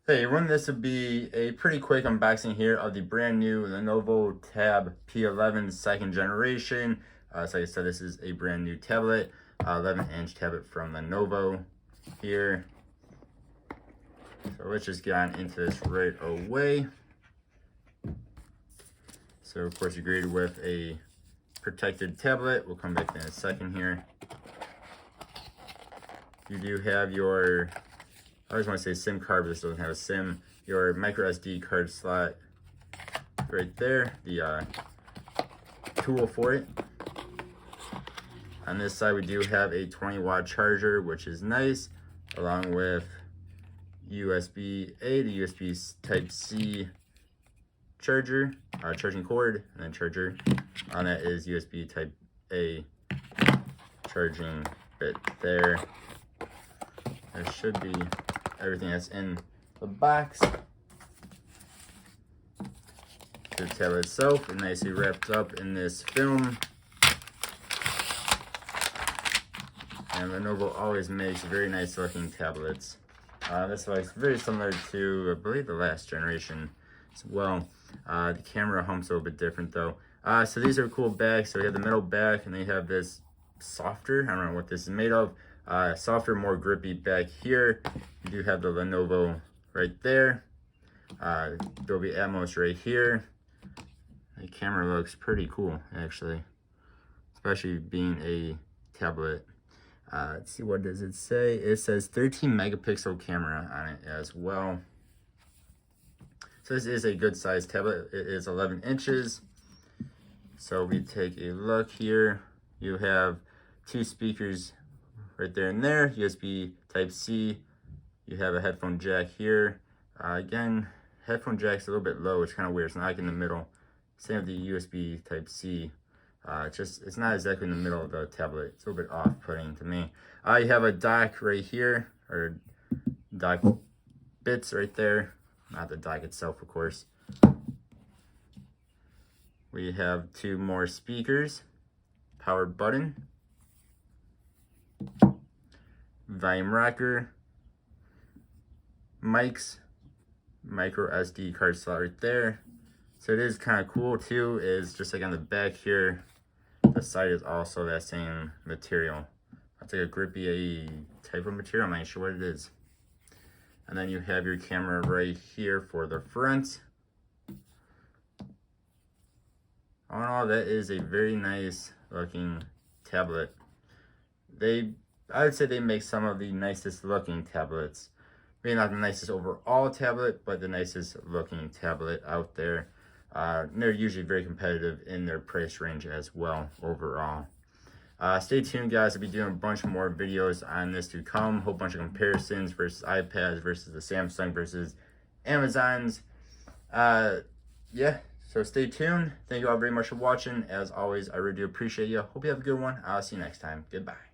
Hey everyone, this would be a pretty quick unboxing here of the brand new Lenovo Tab P11 second generation. So like I said, this is a brand new tablet, 11-inch tablet from Lenovo here. So let's just get on into this right away. So of course you're greeted with a protected tablet. We'll come back in a second here. You do have your, I always want to say SIM card, but this doesn't have a SIM. Your micro SD card slot right there, the tool for it. On this side, we do have a 20-watt charger, which is nice, along with USB-A to USB Type-C charger, charging cord, and then charger. On that is USB Type-A charging bit there. There should be everything that's in the box. The tablet itself is nicely wrapped up in this film. And Lenovo always makes very nice looking tablets. This looks very similar to, I believe, the last generation as well. The camera hump's a little bit different though. So these are cool bags. So we have the metal back and they have this softer, I don't know what this is made of. Softer, more grippy back here. You do have the Lenovo right there. Dolby Atmos right here. The camera looks pretty cool actually, especially being a tablet. Let's see, what does it say? It says 13 megapixel camera on it as well. So this is a good sized tablet. It is 11 inches. So we take a look here. You have two speakers right there and there, USB Type-C. You have a headphone jack here. Again, headphone jack's a little bit low, it's kind of weird. It's not like in the middle. Same with the USB Type-C. It's not exactly in the middle of the tablet. It's a little bit off-putting to me. You have a dock right here, or dock bits right there. Not the dock itself, of course. We have two more speakers, power button, volume rocker, mics, micro SD card slot right there. So it is kind of cool too, is just like on the back here, the side is also that same material. It's like a grippy type of material, I'm not sure what it is. And then you have your camera right here for the front. All in all, that is a very nice looking tablet. I would say they make some of the nicest looking tablets. Maybe not the nicest overall tablet, but the nicest looking tablet out there. They're usually very competitive in their price range as well overall. Stay tuned, guys. I'll be doing a bunch more videos on this to come. A whole bunch of comparisons versus iPads versus the Samsung versus Amazon's. Yeah, so stay tuned. Thank you all very much for watching. As always, I really do appreciate you. Hope you have a good one. I'll see you next time. Goodbye.